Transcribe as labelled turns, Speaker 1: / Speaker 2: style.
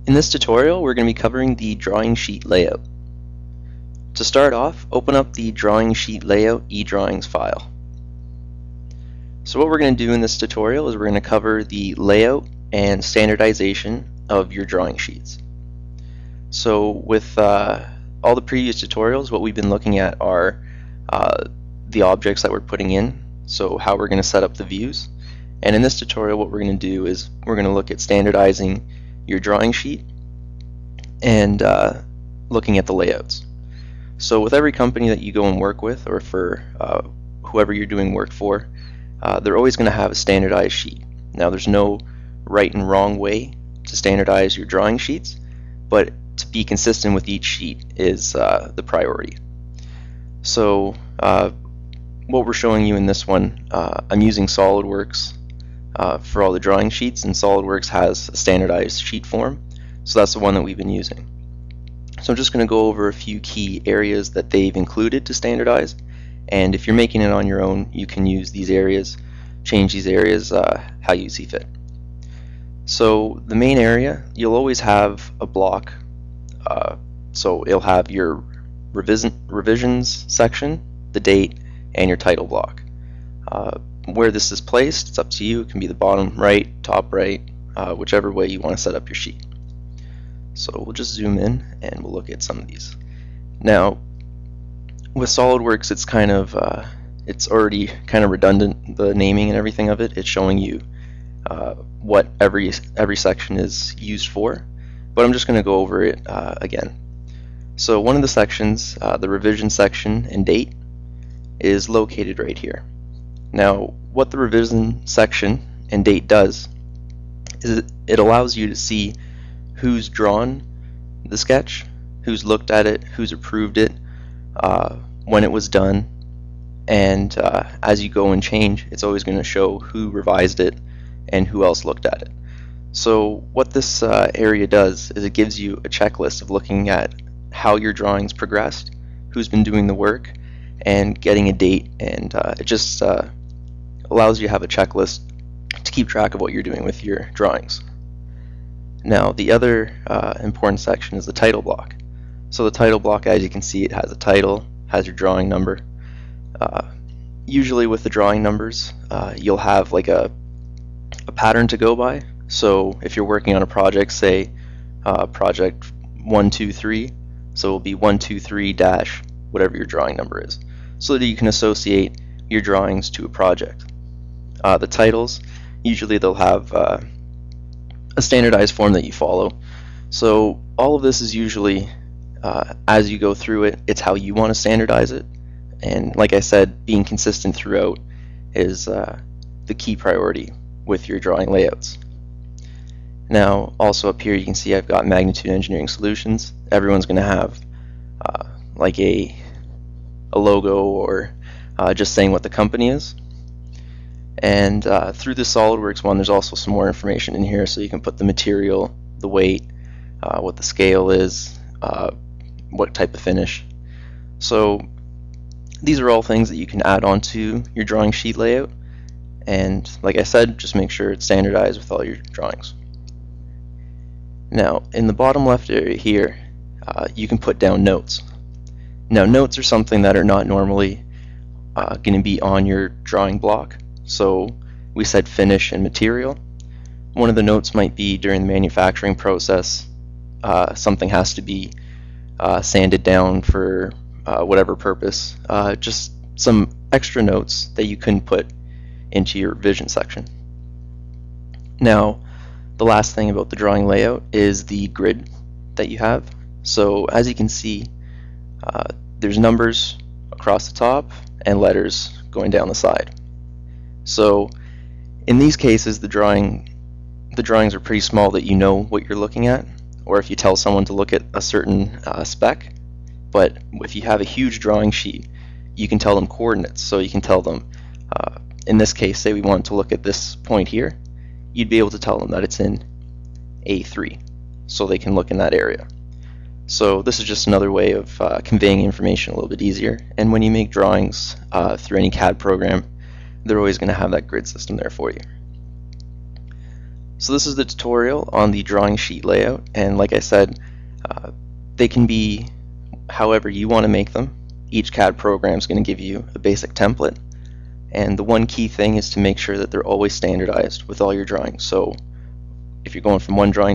Speaker 1: In this tutorial, we're going to be covering the drawing sheet layout. To start off, open up the drawing sheet layout eDrawings file. So what we're going to do in this tutorial is we're going to cover the layout and standardization of your drawing sheets. So with all the previous tutorials, what we've been looking at are the objects that we're putting in, so how we're going to set up the views. And in this tutorial, what we're going to do is we're going to look at standardizing your drawing sheet and looking at the layouts. So with every company that you go and work with, or for whoever you're doing work for, they're always going to have a standardized sheet. Now there's no right and wrong way to standardize your drawing sheets, but to be consistent with each sheet is the priority. So what we're showing you in this one, I'm using SolidWorks for all the drawing sheets, and SolidWorks has a standardized sheet form, so that's the one that we've been using. So I'm just going to go over a few key areas that they've included to standardize, and if you're making it on your own, you can use these areas, change these areas how you see fit. So the main area, you'll always have a block, so it'll have your revisions section, the date, and your title block. Where this is placed, it's up to you. It can be the bottom right, top right, whichever way you want to set up your sheet. So we'll just zoom in and we'll look at some of these. Now, with SolidWorks, it's kind of it's already kind of redundant, the naming and everything of it. It's showing you what every section is used for, but I'm just going to go over it again. So one of the sections, the revision section and date, is located right here. Now, what the revision section and date does is it allows you to see who's drawn the sketch, who's looked at it, who's approved it, when it was done, and as you go and change, it's always going to show who revised it and who else looked at it. So what this area does is it gives you a checklist of looking at how your drawings progressed, who's been doing the work, and getting a date, and it just allows you to have a checklist to keep track of what you're doing with your drawings. Now the other important section is the title block. So the title block, as you can see, it has a title, has your drawing number. Usually with the drawing numbers, you'll have like a pattern to go by. So if you're working on a project, say project 123, so it'll be 123 dash whatever your drawing number is, so that you can associate your drawings to a project. The titles, usually they'll have a standardized form that you follow. So all of this is usually, as you go through it, it's how you want to standardize it. And like I said, being consistent throughout is the key priority with your drawing layouts. Now also up here you can see I've got Magnitude Engineering Solutions. Everyone's going to have like a logo or just saying what the company is. And through the SolidWorks one, there's also some more information in here, so you can put the material, the weight, what the scale is, what type of finish. So these are all things that you can add onto your drawing sheet layout, and like I said, just make sure it's standardized with all your drawings. Now in the bottom left area here, you can put down notes. Now notes are something that are not normally going to be on your drawing block. So we said finish and material. One of the notes might be during the manufacturing process, something has to be sanded down for whatever purpose. Just some extra notes that you couldn't put into your revision section. Now the last thing about the drawing layout is the grid that you have. So as you can see, there's numbers across the top and letters going down the side. So in these cases, the drawings are pretty small that you know what you're looking at, or if you tell someone to look at a certain spec. But if you have a huge drawing sheet, you can tell them coordinates. So you can tell them, in this case, say we want to look at this point here, you'd be able to tell them that it's in A3, so they can look in that area. So this is just another way of conveying information a little bit easier. And when you make drawings through any CAD program, they're always going to have that grid system there for you. So this is the tutorial on the drawing sheet layout, and like I said, they can be however you want to make them. Each CAD program is going to give you a basic template, and the one key thing is to make sure that they're always standardized with all your drawings. So if you're going from one drawing to